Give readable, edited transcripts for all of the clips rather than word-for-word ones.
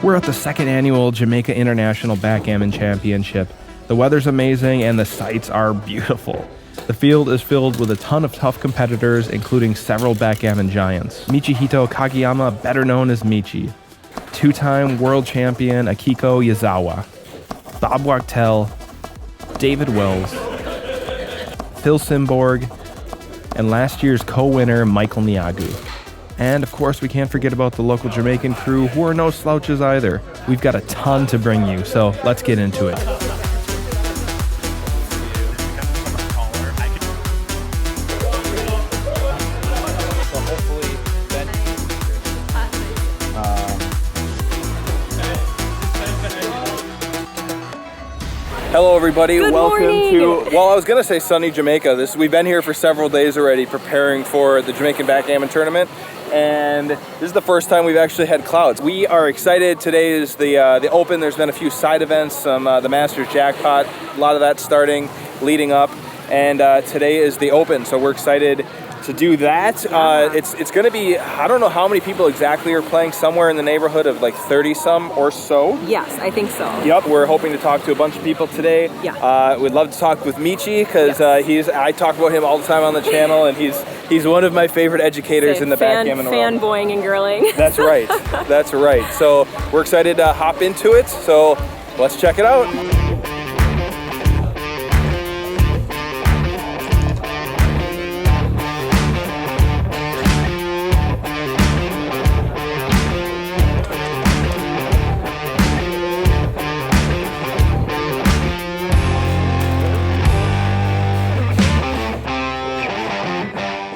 We're at the second annual Jamaica International Backgammon Championship. The weather's amazing and the sights are beautiful. The field is filled with a ton of tough competitors, including several backgammon giants. Michihito Kageyama, better known as Michy. Two-time world champion Akiko Yazawa. Bob Wachtel. David Wells. Phil Simborg. And last year's co-winner, Michael Neagu. And of course, we can't forget about the local Jamaican crew, who are no slouches either. We've got a ton to bring you, so let's get into it. Hello everybody, welcome to, well I was going to say sunny Jamaica. We've been here for several days already preparing for the Jamaican Backgammon Tournament, and this is the first time we've actually had clouds. We are excited. Today is the Open. There's been a few side events, the Masters Jackpot, a lot of that starting, leading up, and today is the Open, so we're excited to do that. It's going to be, I don't know how many people exactly are playing, somewhere in the neighborhood of like 30 some or so. Yes, I think so. Yep, we're hoping to talk to a bunch of people today. Yeah. We'd love to talk with Michy because I talk about him all the time on the channel, and he's one of my favorite educators in the backgammon world. Fanboying and girling. That's right. That's right. So we're excited to hop into it. So let's check it out.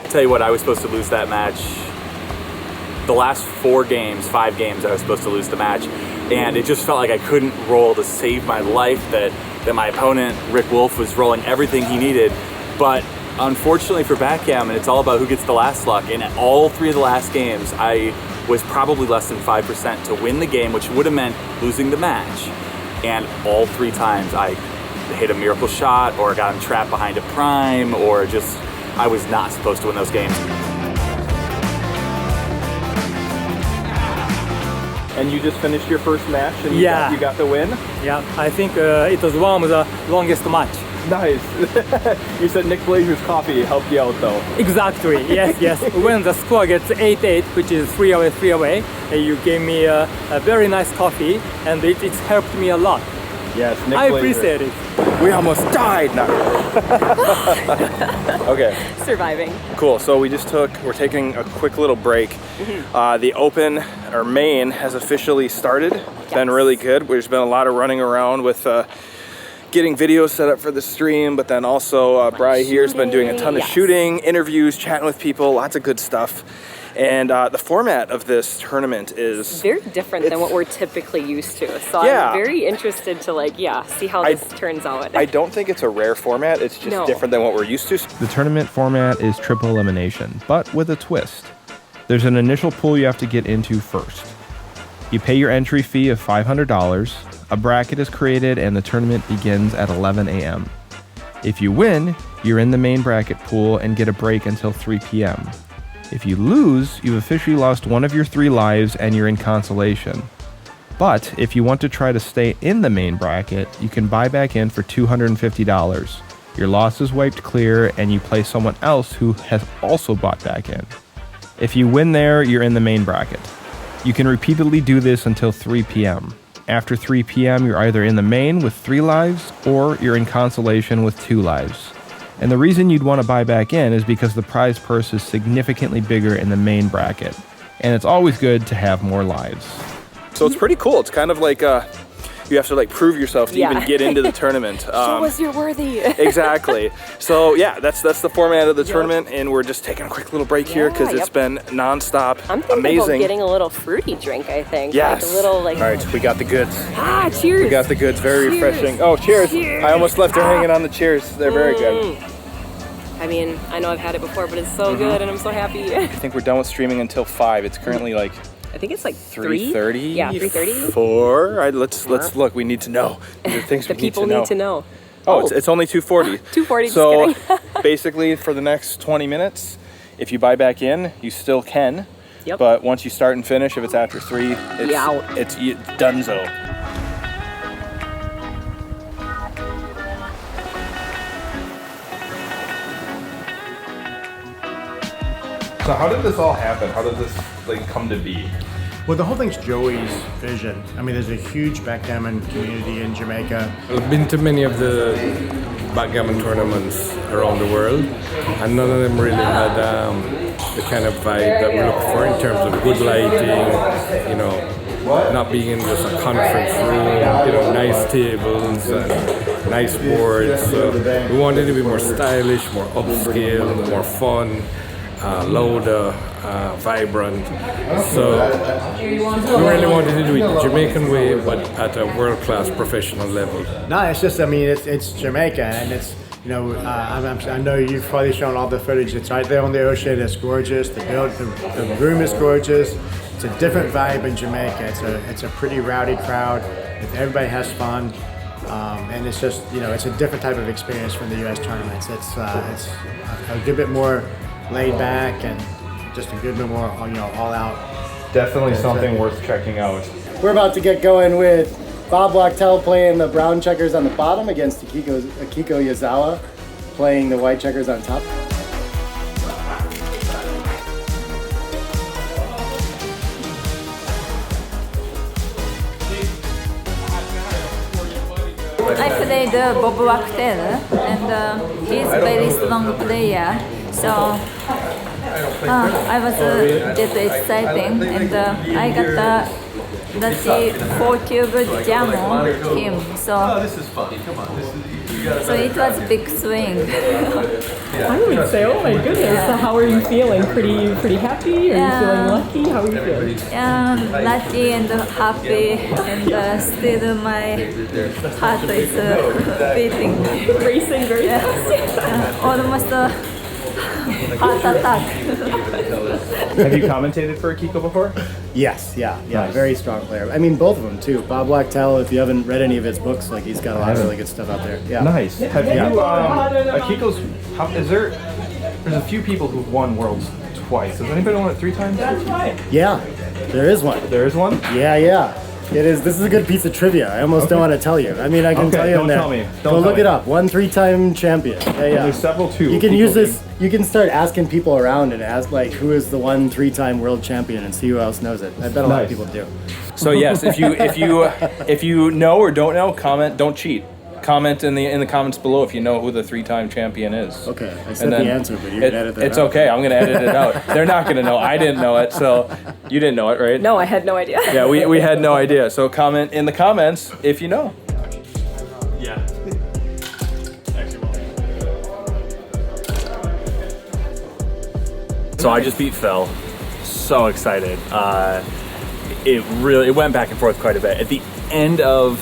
Tell you what, I was supposed to lose that match. The last 5 games, I was supposed to lose the match, and it just felt like I couldn't roll to save my life, that my opponent, Rick Wolf, was rolling everything he needed. But unfortunately for backgammon, it's all about who gets the last luck, and at all 3 of the last games, I was probably less than 5% to win the game, which would have meant losing the match. And all 3 times I hit a miracle shot, or got trapped behind a prime, or just, I was not supposed to win those games. And you just finished your first match, and you got the win? Yeah, I think it was one of the longest match. Nice. You said Nick Blasier's coffee helped you out though. Exactly, yes. When the score gets 8-8, which is 3 away, you gave me a very nice coffee, and it's helped me a lot. Yes, Nick I Blasier. appreciate it. We almost died now. Okay. Surviving. Cool. So we're taking a quick little break. The Open, or main, has officially started. It's been really good. There's been a lot of running around with getting videos set up for the stream, but then also Bri here's been doing a ton of shooting, interviews, chatting with people, lots of good stuff. And the format of this tournament is very different than what we're typically used to. So I'm very interested to see how this turns out. I don't think it's a rare format. It's just different than what we're used to. The tournament format is triple elimination, but with a twist. There's an initial pool you have to get into first. You pay your entry fee of $500. A bracket is created and the tournament begins at 11 a.m. If you win, you're in the main bracket pool and get a break until 3 p.m. If you lose, you've officially lost one of your 3 lives and you're in consolation. But if you want to try to stay in the main bracket, you can buy back in for $250. Your loss is wiped clear and you play someone else who has also bought back in. If you win there, you're in the main bracket. You can repeatedly do this until 3 p.m. After 3 p.m., you're either in the main with 3 lives or you're in consolation with 2 lives. And the reason you'd want to buy back in is because the prize purse is significantly bigger in the main bracket. And it's always good to have more lives. So it's pretty cool. It's kind of like you have to like prove yourself to even get into the tournament. Show us you're worthy. Exactly. So yeah, that's the format of the tournament, and we're just taking a quick little break here because it's been nonstop. I'm thinking amazing. About getting a little fruity drink, I think. Yes. Like a little like. All right, we got the goods. Cheers. We got the goods. Very refreshing. Oh, cheers. I almost left her hanging on the cheers. They're very good. I mean, I know I've had it before, but it's so good and I'm so happy. I think we're done with streaming until 5. It's currently like I think it's like 3:30. Yeah, 3:30. 4. All right, let's look. We need to know. Things the people need to know. Oh, it's only 2:40. 2:40. So basically, for the next 20 minutes, if you buy back in, you still can. Yep. But once you start and finish, if it's after 3, it's donezo. So how did this all happen? How did this come to be? Well, the whole thing's Joey's vision. I mean, there's a huge backgammon community in Jamaica. I've been to many of the backgammon tournaments around the world, and none of them really had the kind of vibe that we look for in terms of good lighting, you know, not being in just a conference room, you know, nice tables and nice boards. So we wanted to be more stylish, more upscale, more fun, louder, vibrant. So we really wanted to do it the Jamaican way, but at a world-class professional level. No, it's just, I mean, it's Jamaica, and it's, you know, I know you've probably shown all the footage. It's right there on the ocean. It's gorgeous. The room is gorgeous. It's a different vibe in Jamaica. It's a pretty rowdy crowd. Everybody has fun, and it's just, you know, it's a different type of experience from the U.S. tournaments. It's a good bit more laid back and just a good bit more, you know, all out. Definitely something worth checking out. We're about to get going with Bob Wachtel playing the brown checkers on the bottom against Akiko Yazawa playing the white checkers on top. I played Bob Wachtel, and he's a very strong player. So I was just exciting, and I got the 4-cube jam on him. So This is fun. Come on. so it was a big swing. I would say, oh my goodness. So how are you feeling? Pretty happy? Are you feeling lucky? How are you feeling? Yeah, lucky and happy, and still my heart is beating. Racing very fast. Almost heart attack. Have you commentated for Akiko before? Yes, yeah, Nice. very strong player. I mean, both of them too. Bob Wachtel, if you haven't read any of his books, like he's got a lot of really good stuff out there. Yeah. Nice. Have you, Akiko's, there's a few people who've won Worlds twice. Has anybody won it 3 times? Yeah, there is one. There is one? Yeah. It is. This is a good piece of trivia. I almost don't want to tell you. I mean, I can tell you. Don't tell me. Go look it up. 1 3-time champion. Yeah. There's several too. You can use this. You can start asking people around and ask like, who is the 1 3-time world champion, and see who else knows it. I bet a lot of people do. So yes, if you know or don't know, comment. Don't cheat. Comment in the comments below if you know who the 3-time champion is. Okay, I said the answer, but you can edit that It's out. okay. I'm gonna edit it out. They're not gonna know. I didn't know it, so you didn't know it, right? No, I had no idea. Yeah, we had no idea. So comment in the comments if you know. Yeah. So I just beat Phil. So excited. It went back and forth quite a bit. At the end of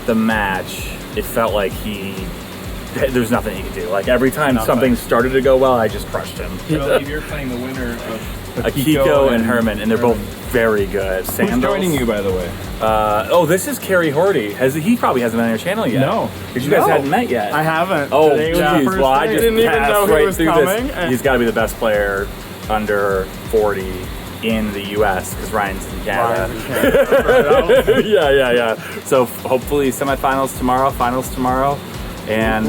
the match, it felt like there's nothing he could do. Like every time something started to go well, I just crushed him. You're playing the winner of Akiko and Herman, and they're both very good. Who's joining you, by the way? This is Kerry Horty. He probably hasn't been on your channel yet. No. Because you guys hadn't met yet. I haven't. Oh, Today was the geez. first Well, I day. just didn't even passed know he right was through coming. this. He's got to be the best player under 40 in the U.S. because Ryan's in Canada. Yeah. So hopefully semifinals tomorrow, finals tomorrow, and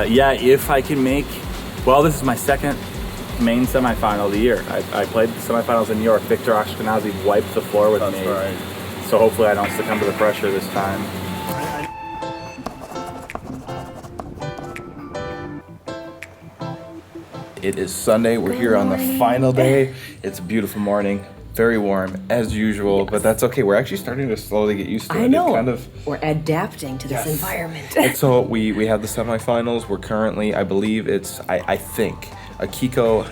if I can make, this is my second main semifinal of the year. I played the semifinals in New York. Victor Ashkenazi wiped the floor with me. Right. So hopefully I don't succumb to the pressure this time. It is Sunday. We're here on the final day. It's a beautiful morning. Very warm, as usual, but that's okay. We're actually starting to slowly get used to it. I know. We're adapting to this environment. And so we have the semifinals. We're currently, I believe I think, Akiko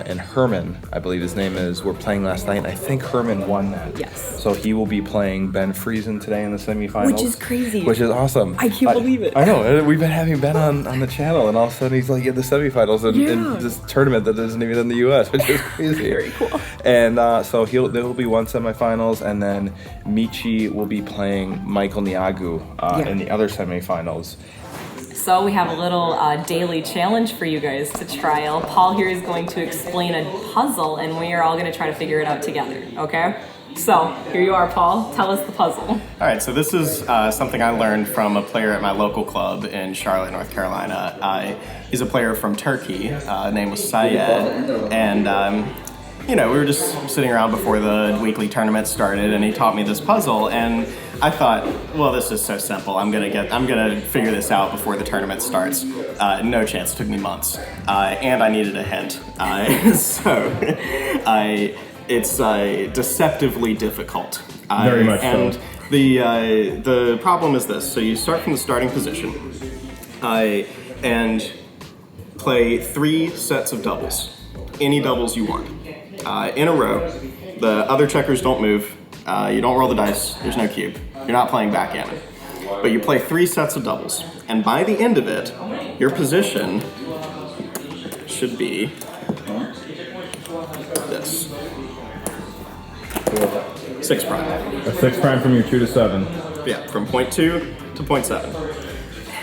and Herman, I believe his name is, were playing last night. And I think Herman won that. Yes. So he will be playing Ben Friesen today in the semifinals. Which is crazy. Which is awesome. I can't believe it. I know. We've been having Ben on the channel, and all of a sudden he's like in the semifinals in this tournament that isn't even in the U.S., which is crazy. Very cool. And so there will be 1 semifinals, and then Michy will be playing Michael Neagu in the other semifinals. So we have a little daily challenge for you guys to trial. Paul here is going to explain a puzzle, and we are all going to try to figure it out together, okay? So here you are, Paul. Tell us the puzzle. All right, so this is something I learned from a player at my local club in Charlotte, North Carolina. He's a player from Turkey. His name was Syed, and we were just sitting around before the weekly tournament started, and he taught me this puzzle, and I thought, well, this is so simple. I'm gonna figure this out before the tournament starts. No chance. It took me months, and I needed a hint. It's deceptively difficult. Very much and so. The problem is this. So you start from the starting position, and play 3 sets of doubles, any doubles you want, in a row. The other checkers don't move. You don't roll the dice. There's no cube. You're not playing backgammon. But you play 3 sets of doubles, and by the end of it, your position should be this. 6 prime. A 6 prime from your 2 to 7. Yeah, from point 2 to point 7.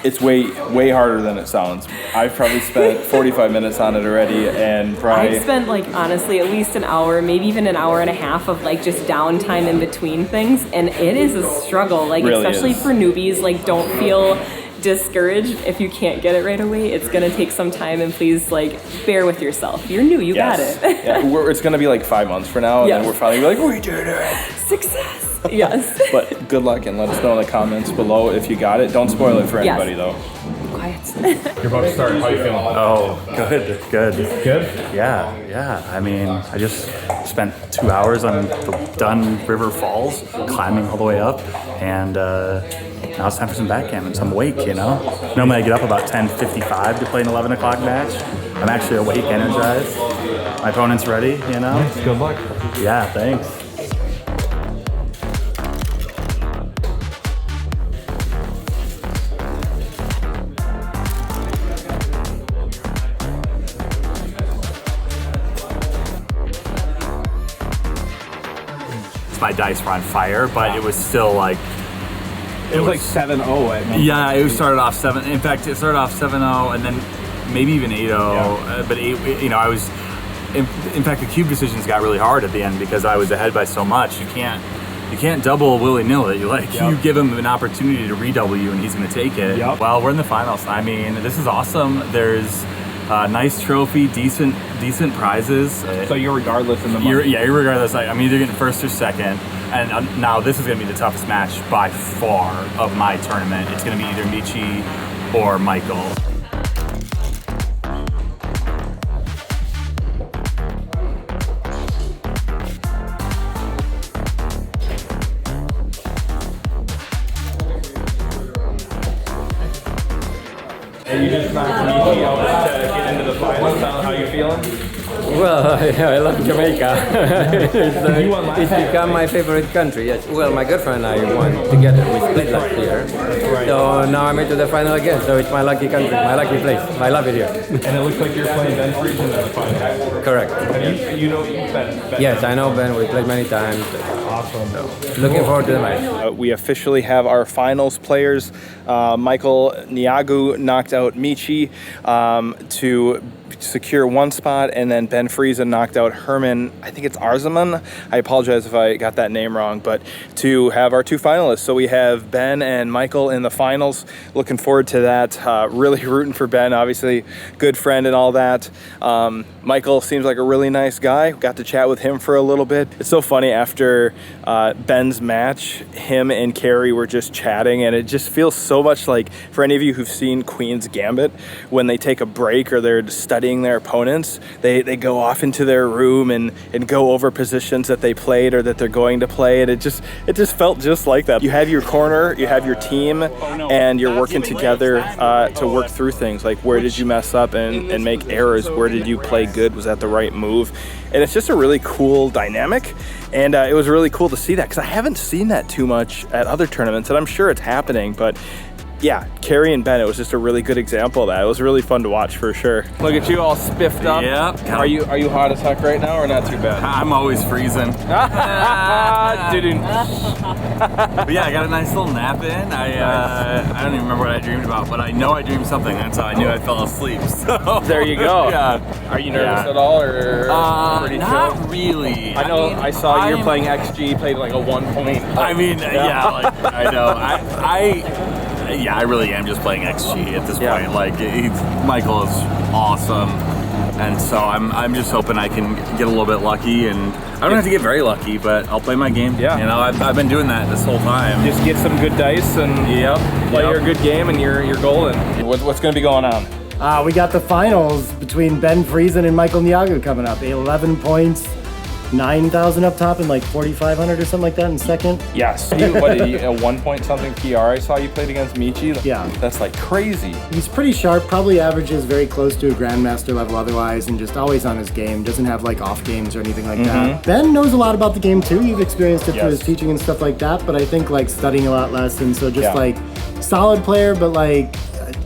It's way harder than it sounds. I've probably spent 45 minutes on it already, and probably I've spent honestly at least an hour, maybe even an hour and a half of just downtime in between things, and it is a struggle. Really especially is. for newbies. Don't feel discouraged if you can't get it right away. It's gonna take some time, and please bear with yourself. You're new, you got it. Yeah, it's gonna be 5 months from now, and then we're finally we did it. Success. Yes. But good luck, and let us know in the comments below if you got it. Don't spoil it for anybody though. Quiet. You're about to start. How you feeling? Oh, good. Good? Yeah. I mean, I just spent 2 hours on the Dun River Falls, climbing all the way up, and now it's time for some backgammon, some wake, Normally I get up about 10:55 to play an 11 o'clock match. I'm actually awake, energized. My opponent's ready, Nice, good luck. Yeah, thanks. My dice were on fire, but it was still it was 7-0 at one yeah, it started off 7. In fact, it started off 7-0, and then maybe even 8-0. Yeah. But I was. In fact, the cube decisions got really hard at the end because I was ahead by so much. You can't double willy-nilly. You give him an opportunity to redouble you, and he's going to take it. Yep. Well, we're in the finals. I mean, this is awesome. There's a nice trophy, decent prizes. So you're regardless in the money? You're regardless. I'm either getting first or second. And now this is going to be the toughest match by far of my tournament. It's going to be either Michy or Michael. And you just knocked Michy out to get into the finals. How you feeling? Well, I love Jamaica. It's become my favorite country. Yes. Well, my girlfriend and I won together. We split last year. So now I'm into the final again. So it's my lucky country, my lucky place. I love it here. And it looks like you're playing Ben Friesen in the finals. Correct. You know Ben? Yes, I know Ben. We played many times. Awesome. So, looking forward to the match. We officially have our finals players. Michael Neagu knocked out Michy to secure 1 spot, and then Ben Friesen knocked out Herman, I think it's Arzaman. I apologize if I got that name wrong, but to have our 2 finalists. So we have Ben and Michael in the finals. Looking forward to that. Really rooting for Ben, obviously good friend and all that. Michael seems like a really nice guy. Got to chat with him for a little bit. It's so funny, after Ben's match, him and Carrie were just chatting, and it just feels so much like, for any of you who've seen Queen's Gambit, when they take a break or they're studying their opponents, they go off into their room and go over positions that they played or that they're going to play, and it just felt just like that. You have your corner, you have your team, and you're working together to work through things, like where did you mess up and make errors, where did you play good, was that the right move? And it's just a really cool dynamic, and it was really cool to see that, because I haven't seen that too much at other tournaments, and I'm sure it's happening, but yeah, Carrie and Ben, it was just a really good example of that. It was really fun to watch for sure. Look at you all spiffed up. Yep. Are you hot as heck right now or not too bad? I'm always freezing. Didn't. But yeah, I got a nice little nap in. I don't even remember what I dreamed about, but I know I dreamed something. That's how I knew I fell asleep. So there you go. Yeah. Are you nervous at all or pretty chill? Not really. I know. I saw you're playing XG, played like a 1 point. I mean, yeah, like I know. I really am just playing XG at this point. Like Michael is awesome, and so I'm just hoping I can get a little bit lucky, and I don't have to get very lucky, but I'll play my game. Yeah, you know, I've been doing that this whole time. Just get some good dice and play your good game, and you're golden. What's going to be going on? We got the finals between Ben Friesen and Michael Neagu coming up. 11 points, 9,000 up top and like 4,500 or something like that in second. Yes. What did you, a 1 point something PR I saw you played against Michy? Yeah. That's like crazy. He's pretty sharp, probably averages very close to a grandmaster level otherwise, and just always on his game. Doesn't have like off games or anything like that. Ben knows a lot about the game too. You've experienced it through his teaching and stuff like that, but I think like studying a lot less, and so just like solid player, but like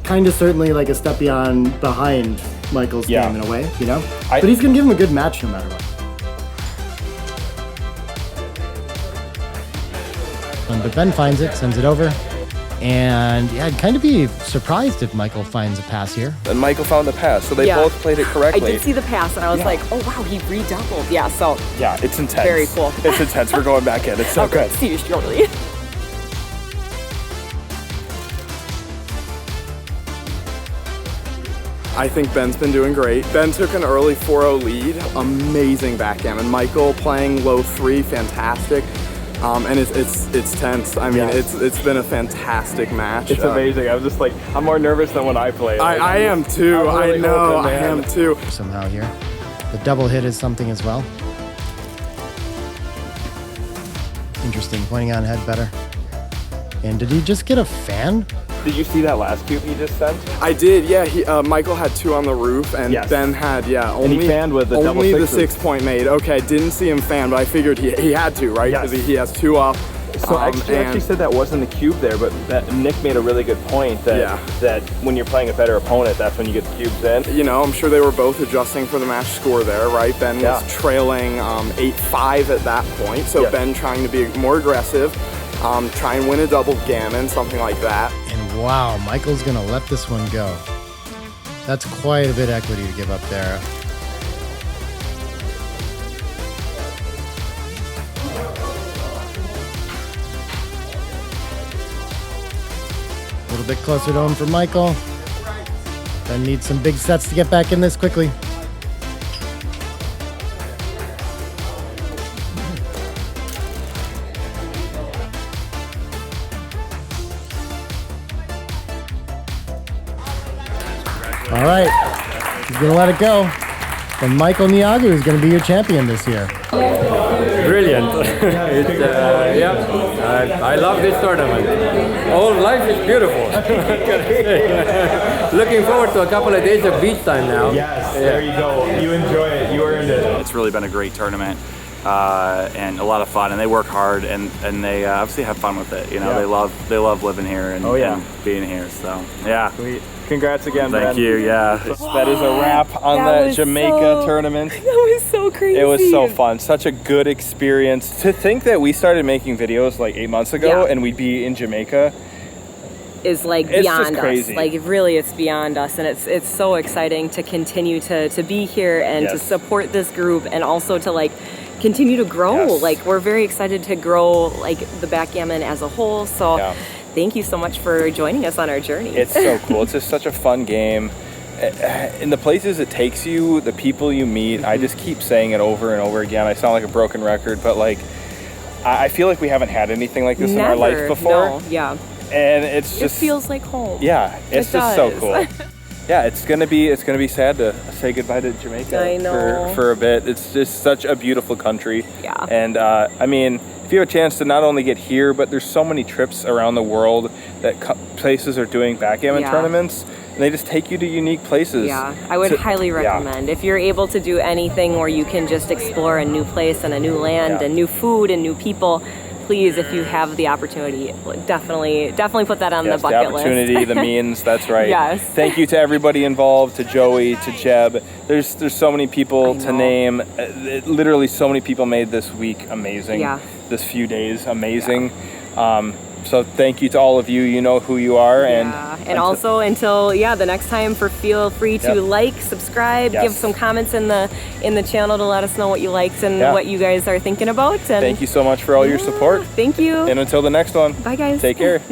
kind of certainly like a step behind Michael's game in a way, you know? But he's gonna give him a good match no matter what. But Ben finds it, sends it over. And yeah, I'd kind of be surprised if Michael finds a pass here. And Michael found the pass, so they both played it correctly. I did see the pass, and I was like, oh wow, he redoubled. Yeah, so. Yeah, it's intense. Very cool. It's intense. We're going back in. It's so good. See you shortly. I think Ben's been doing great. Ben took an early 4-0 lead. Amazing backgammon. Michael playing low 3, fantastic. And it's tense. I mean, it's been a fantastic match. It's amazing. I'm just like, I'm more nervous than when I play. Like, I am too. Really I know. I am too. Somehow here, the double hit is something as well. Interesting. Pointing on head better. And did he just get a fan? Did you see that last cube he just sent? I did, yeah. Michael had 2 on the roof, and Ben had, only, and he fanned with the double only sixes. the 6 point made. Okay, didn't see him fan, but I figured he had to, right? Because he has 2 up. So actually said that wasn't the cube there, but that Nick made a really good point that that when you're playing a better opponent, that's when you get the cubes in. You know, I'm sure they were both adjusting for the match score there, right? Ben was trailing 8-5 at that point, so Ben trying to be more aggressive, try and win a double gammon, something like that. And wow, Michael's gonna let this one go. That's quite a bit of equity to give up there. A little bit closer to home for Michael. Ben needs some big sets to get back in this quickly. All right, he's gonna let it go. And Michael Neagu is gonna be your champion this year. Brilliant. I love this tournament. All life is beautiful. Looking forward to a couple of days of beach time now. Yes, there you go. You enjoy it. You earned it. It's really been a great tournament. And a lot of fun, and they work hard, and they obviously have fun with it. You know, they love living here and, and being here. So Sweet. Congrats again, Thank you. Yeah, that is a wrap on the Jamaica tournament. That was so crazy. It was so fun. Such a good experience. To think that we started making videos like 8 months ago and we'd be in Jamaica is like beyond us. Like really, it's beyond us, and it's so exciting to continue to be here and to support this group, and also to like continue to grow. Like we're very excited to grow like the backgammon as a whole. So thank you so much for joining us on our journey. It's so cool. It's just such a fun game. In the places it takes you, the people you meet, I just keep saying it over and over again. I sound like a broken record, but like I feel like we haven't had anything like this in our life before. No, and it's just, it feels like home. Yeah, it's just so cool. Yeah, it's gonna be sad to say goodbye to Jamaica I know. for a bit. It's just such a beautiful country. Yeah. And I mean, if you have a chance to not only get here, but there's so many trips around the world that places are doing backgammon tournaments, and they just take you to unique places. Yeah, I would highly recommend. If you're able to do anything where you can just explore a new place and a new land and new food and new people, please, if you have the opportunity, definitely put that on the bucket list. The opportunity, the means, that's right. Yes. Thank you to everybody involved, to Joey, to Jeb. There's so many people to name. Literally so many people made this week amazing. Yeah. This few days amazing. So thank you to all of you. You know who you are. And also until the next time, feel free to like, subscribe, give some comments in the channel to let us know what you liked and what you guys are thinking about. And thank you so much for all your support. Thank you. And until the next one. Bye guys. Take care.